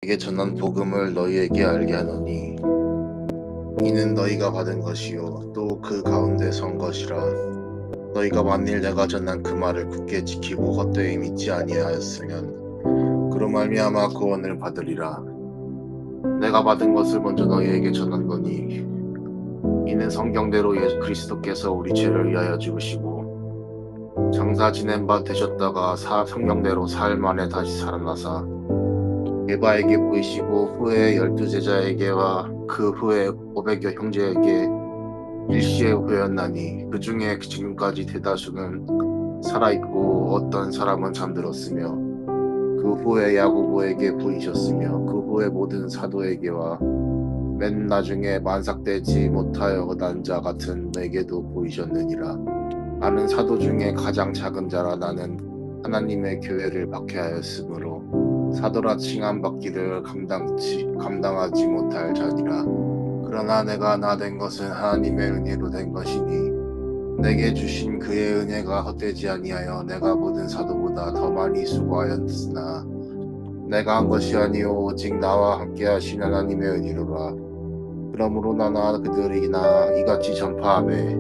내게 전한 복음을 너희에게 알게 하노니 이는 너희가 받은 것이요 또 그 가운데 선 것이라. 너희가 만일 내가 전한 그 말을 굳게 지키고 헛되이 믿지 아니하였으면 그로 말미암아 구원을 받으리라. 내가 받은 것을 먼저 너희에게 전한 거니 이는 성경대로 예수 그리스도께서 우리 죄를 위하여 죽으시고 장사 지낸 바 되셨다가 성경대로 사흘 만에 다시 살아나사 게바에게 보이시고 후에 12제자에게와 그 후에 500여 형제에게 일시에 보였나니 그 중에 지금까지 대다수는 살아있고 어떤 사람은 잠들었으며 그 후에 야고보에게 보이셨으며 그 후에 모든 사도에게와 맨 나중에 만삭되지 못하여 난 자 같은 내게도 보이셨느니라. 나는 사도 중에 가장 작은 자라. 나는 하나님의 교회를 박해하였으므로 사도라 칭함받기를 감당하지 못할 자니라. 그러나 내가 나 된 것은 하나님의 은혜로 된 것이니 내게 주신 그의 은혜가 헛되지 아니하여 내가 모든 사도보다 더 많이 수고하였으나 내가 한 것이 아니요 오직 나와 함께 하신 하나님의 은혜로라. 그러므로 나나 그들이나 이같이 전파하매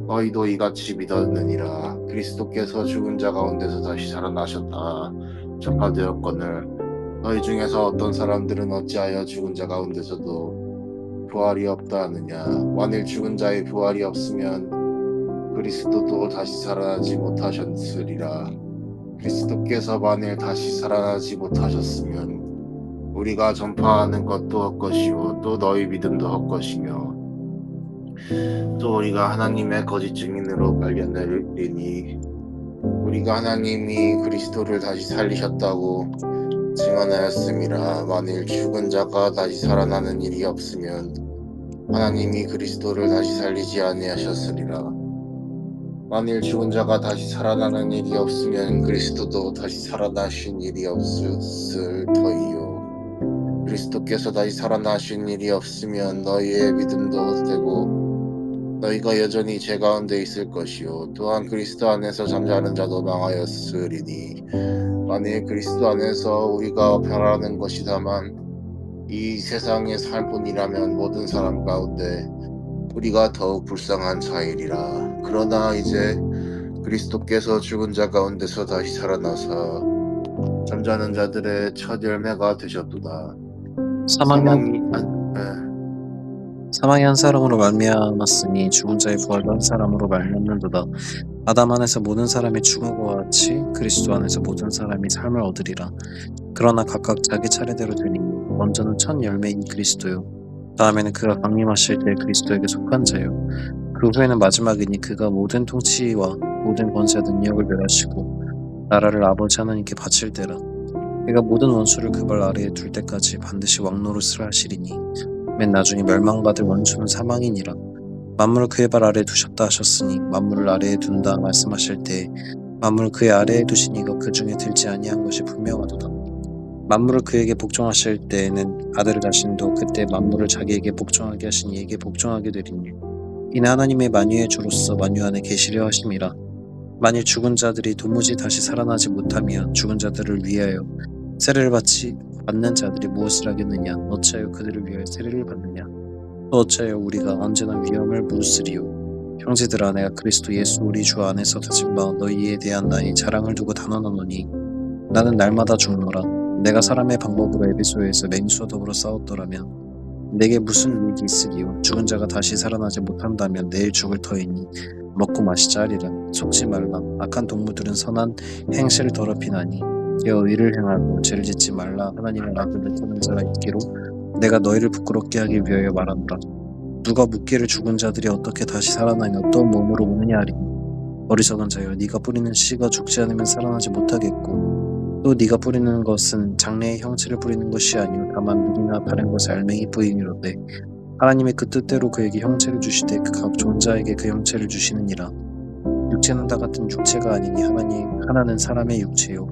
너희도 이같이 믿었느니라. 그리스도께서 죽은 자 가운데서 다시 살아나셨다 전파되었거늘 너희 중에서 어떤 사람들은 어찌하여 죽은 자 가운데서도 부활이 없다 하느냐. 만일 죽은 자의 부활이 없으면 그리스도도 다시 살아나지 못하셨으리라. 그리스도께서 만일 다시 살아나지 못하셨으면 우리가 전파하는 것도 헛것이요 또 너희 믿음도 헛것이며 또 우리가 하나님의 거짓 증인으로 발견되리니 우리가 하나님이 그리스도를 다시 살리셨다고 증언하였음이라. 만일 죽은 자가 다시 살아나는 일이 없으면 하나님이 그리스도를 다시 살리지 아니하셨으리라. 만일 죽은 자가 다시 살아나는 일이 없으면 그리스도도 다시 살아나신 일이 없을 터이요. 그리스도께서 다시 살아나신 일이 없으면 너희의 믿음도 헛되고 너희가 여전히 죄 가운데 있을 것이요 또한 그리스도 안에서 잠자는 자도 망하였으리니 만일 그리스도 안에서 우리가 바라는 것이 다만 이 세상의 삶뿐이라면 모든 사람 가운데 우리가 더욱 불쌍한 자이리라. 그러나 이제 그리스도께서 죽은 자 가운데서 다시 살아나사 잠자는 자들의 첫 열매가 되셨도다. 사망이 한 사람으로 말미암았으니 죽은 자의 부활도 한 사람으로 말미암는도다. 아담 안에서 모든 사람이 죽음과 같이 그리스도 안에서 모든 사람이 삶을 얻으리라. 그러나 각각 자기 차례대로 되니 먼저는 첫 열매인 그리스도요 다음에는 그가 강림하실 때 그리스도에게 속한 자요 그 후에는 마지막이니 그가 모든 통치와 모든 권세와 능력을 멸하시고 나라를 아버지 하나님께 바칠 때라. 그가 모든 원수를 그 발 아래에 둘 때까지 반드시 왕노릇을 하시리니 맨 나중에 멸망받을 원수는 사망이니라. 만물을 그의 발 아래에 두셨다 하셨으니 만물을 아래에 둔다 말씀하실 때 만물을 그의 아래에 두신 이가 그 중에 들지 아니한 것이 분명하도다. 만물을 그에게 복종하실 때에는 아들 자신도 그때 만물을 자기에게 복종하게 하신 이에게 복종하게 되리니 이는 하나님의 만유의 주로서 만유 안에 계시려 하심이라. 만일 죽은 자들이 도무지 다시 살아나지 못하면 죽은 자들을 위하여 세례를 받는 자들이 무엇을 하겠느냐. 어찌하여 그들을 위하여 세례를 받느냐. 또 어찌하여 우리가 언제나 위험을 무르쓰리요. 형제들아 내가 그리스도 예수 우리 주 안에서 다진 바 너희에 대한 나의 자랑을 두고 단언하노니 나는 날마다 죽노라. 내가 사람의 방법으로 에베소에서 맹수와 더불어 싸웠더라면 내게 무슨 이익이 있으리요. 죽은 자가 다시 살아나지 못한다면 내일 죽을 터이니 먹고 마시자 하리라. 속지 말라. 악한 동무들은 선한 행실을 더럽히나니 깨어 의를 행하고 죄를 짓지 말라. 하나님의 악을 내쫓는 자가 있기로 내가 너희를 부끄럽게 하기 위하여 말하노라. 누가 묻기를 죽은 자들이 어떻게 다시 살아나며 어떤 몸으로 오느냐 하리니 어리석은 자여 네가 뿌리는 씨가 죽지 않으면 살아나지 못하겠고 또 네가 뿌리는 것은 장래의 형체를 뿌리는 것이 아니요 다만 물이나 다른 것의 알맹이 뿌림이로되 하나님의 그 뜻대로 그에게 형체를 주시되 그 각 존자에게 그 형체를 주시느니라. 육체는 다 같은 육체가 아니니 하나는 사람의 육체요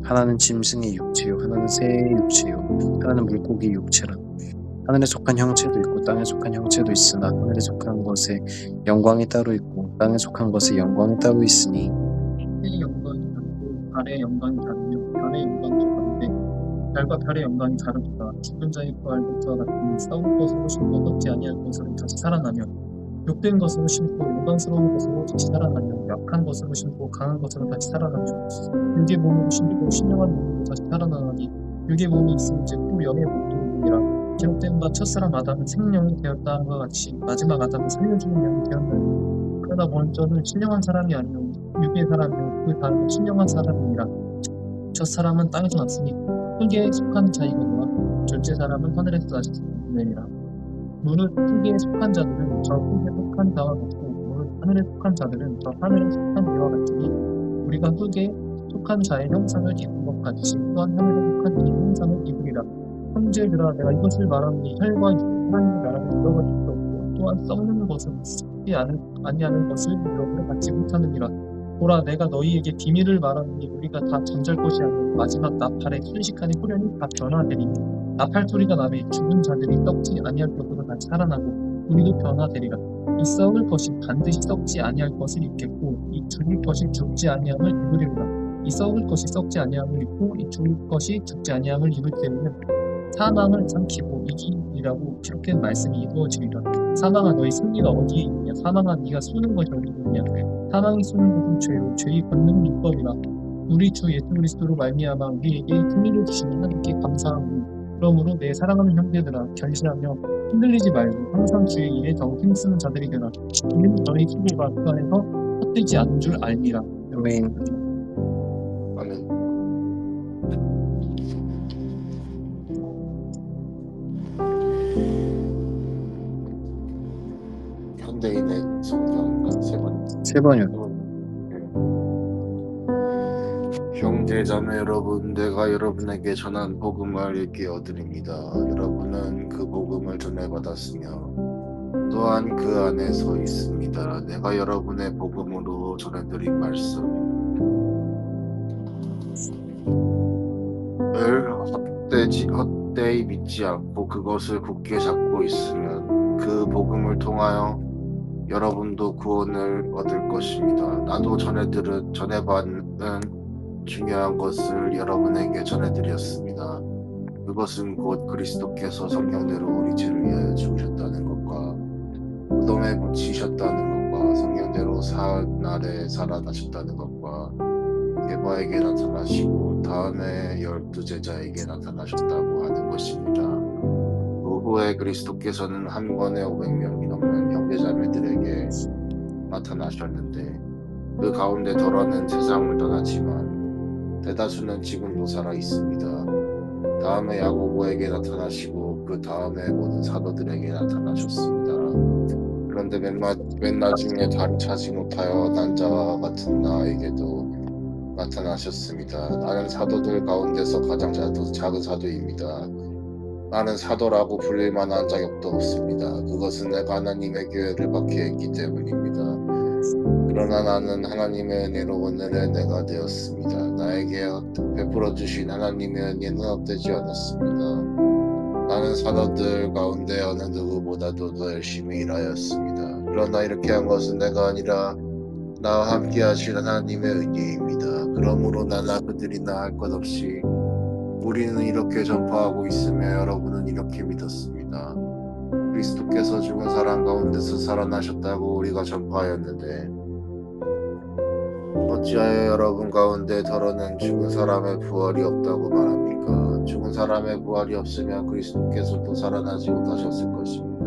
하나는 짐승의 육체요 하나는 새의 육체요 하나는 물고기의 육체라. 하늘에 속한 형체도 있고 땅에 속한 형체도 있으나 하늘에 속한 것에 영광이 따로 있고 땅에 속한 것에 영광이 따로 있으니 위의 영광이 다르고 아래의 영광이 다르며 별의 영광도 다르되 달과 달의 영광이 다르도다. 죽은 자의 부활도 그와 같으니 썩을 것으로 심고 썩지 아니할 것으로 다시 살아나며 욕된 것으로 심고 영광스러운 것으로 다시 살아나며 약한 것으로 심고 강한 것으로 다시 살아나며 육의 몸으로 심고 신령한 몸으로 다시 살아나니 육의 몸이 있은즉 또 영의 몸이니라. 기록된 바 첫사람 아담은 생명이 되었다 함과 같이 마지막 아담은 살려주는 영이 되었나니 그러나 먼저는 신령한 사람이 아니요 육의 사람이요 그 다음은 신령한 사람이니라. 첫사람은 땅에서 났으니 흙에 속한 자이거니와 둘째 사람은 하늘에서 나셨느니라. 무릇 흙에 속한 자들은 저 흙에 속한 자와 같고 무릇 하늘에 속한 자들은 저 하늘에 속한 이와 같으니 우리가 흙에 속한 자의 형상을 입은 것 같이 또한 하늘에 속한 이의 형상을 입으리라. 형제들아 내가 이것을 말하니 혈과 육 하나님의 나라를 잃어버릴 수 없고 또한 썩는 것은 썩지 아니하는 것을 잃어버려 받지 못하느니라. 보라 내가 너희에게 비밀을 말하니 우리가 다 잠잘 것이 아니라 마지막 나팔에 순식간에 후련히 다 변화되리니 나팔 소리가 나매 죽은 자들이 썩지 아니할 것으로 다시 살아나고 우리도 변화되리라. 이 썩을 것이 반드시 썩지 아니할 것을 입겠고 이 죽을 것이 죽지 아니함을 입으리로다. 이 썩을 것이 썩지 아니함을 입고 이 죽을 것이 죽지 아니함을 입을 때에는 사망을 삼키고 이기리라고 기록된 말씀이 이루어지리라. 사망아 너희 승리가 어디에 있느냐? 사망아 네가 쏘는 것이 어디에 있느냐? 사망이 쏘는 것은 죄요 죄의 권능은 율법이라. 우리 주 예수 그리스도로 말미암아 우리에게 승리를 주시는 하나님께 감사하고 그러므로 내 사랑하는 형제들아 결심하며 흔들리지 말고 항상 주의 일에 더욱 힘쓰는 자들이 되라. 이는 너희 수고가 그 안에서 헛되지 않은 줄 알미라. 아멘. 아멘. 현대인의 성경과 세 번이요. 형제 자매 여러분, 내가 여러분에게 전한 복음을 일깨워드립니다. 여러분은 그 복음을 전해받았으며 또한 그 안에 서 있습니다. 내가 여러분의 복음으로 전해드린 말씀을 헛되이 믿지 않고 그것을 굳게 잡고 있으면 그 복음을 통하여 여러분도 구원을 얻을 것입니다. 나도 전해받는 중요한 것을 여러분에게 전해드렸습니다. 그것은 곧 그리스도께서 성령대로 우리 죄를 위하여 죽으셨다는 것과 무덤에 묻히셨다는 것과 성령대로 사흘날에 살아나셨다는 것과 게바에게 나타나시고 다음에 12제자에게 나타나셨다고 하는 것입니다. 그 후에 그리스도께서는 한 번에 500명이 넘는 형제자매들에게 나타나셨는데 그 가운데 덜어는 세상을 떠났지만 대다수는 지금도 살아 있습니다. 다음에 야고보에게 나타나시고 그 다음에 모든 사도들에게 나타나셨습니다. 그런데 맨 나중에 다리 차지 못하여 난 자와 같은 나에게도 나타나셨습니다. 나는 사도들 가운데서 가장 작은 사도입니다. 나는 사도라고 불릴 만한 자격도 없습니다. 그것은 내가 하나님의 교회를 박해했기 때문입니다. 그러나 나는 하나님의 은혜로 오늘의 내가 되었습니다. 나에게 베풀어 주신 하나님의 은혜는 헛되지 않았습니다. 나는 사도들 가운데 어느 누구보다도 더 열심히 일하였습니다. 그러나 이렇게 한 것은 내가 아니라 나와 함께 하신 하나님의 은혜입니다. 그러므로 나나 그들이나 할 것 없이 우리는 이렇게 전파하고 있으며 여러분은 이렇게 믿었습니다. 그리스도께서 죽은 사람 가운데서 살아나셨다고 우리가 전파하였는데 어찌하여 여러분 가운데 덜어는 죽은 사람의 부활이 없다고 말합니까? 죽은 사람의 부활이 없으면 그리스도께서도 살아나지 못하셨을 것입니다.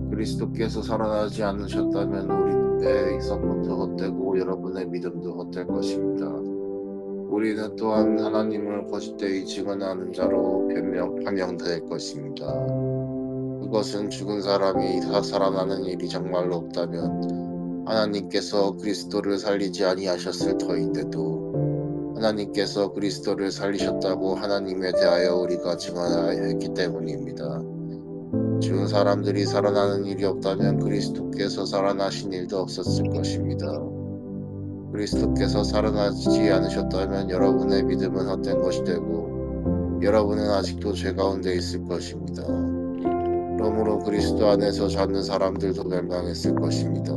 그리스도께서 살아나지 않으셨다면 우리의 성공도 헛되고 여러분의 믿음도 헛될 것입니다. 우리는 또한 하나님을 거짓되이 증언하는 자로 판명될 것입니다. 그것은 죽은 사람이 살아나는 일이 정말로 없다면 하나님께서 그리스도를 살리지 아니하셨을 터인데도 하나님께서 그리스도를 살리셨다고 하나님에 대하여 우리가 증언하여 했기 때문입니다. 죽은 사람들이 살아나는 일이 없다면 그리스도께서 살아나신 일도 없었을 것입니다. 그리스도께서 살아나지 않으셨다면 여러분의 믿음은 헛된 것이 되고 여러분은 아직도 죄 가운데 있을 것입니다. 그러므로 그리스도 안에서 찾는 사람들도 멸망했을 것입니다.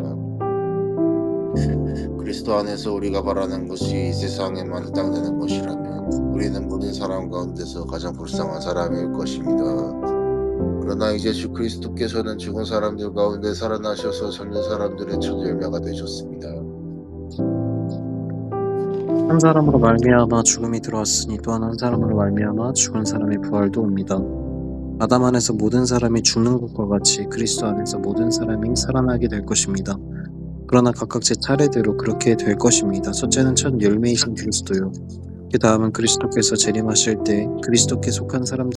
그리스도 안에서 우리가 바라는 것이 이 세상에만 해당되는 것이라면 우리는 모든 사람 가운데서 가장 불쌍한 사람일 것입니다. 그러나 이제 주 그리스도께서는 죽은 사람들 가운데 살아나셔서 젊은 사람들의 첫 열매가 되셨습니다. 한 사람으로 말미암아 죽음이 들어왔으니 또한 한 사람으로 말미암아 죽은 사람의 부활도 옵니다. 아담 안에서 모든 사람이 죽는 것과 같이 그리스도 안에서 모든 사람이 살아나게 될 것입니다. 그러나 각각 제 차례대로 그렇게 될 것입니다. 첫째는 첫 열매이신 그리스도요. 그 다음은 그리스도께서 재림하실 때 그리스도께 속한 사람들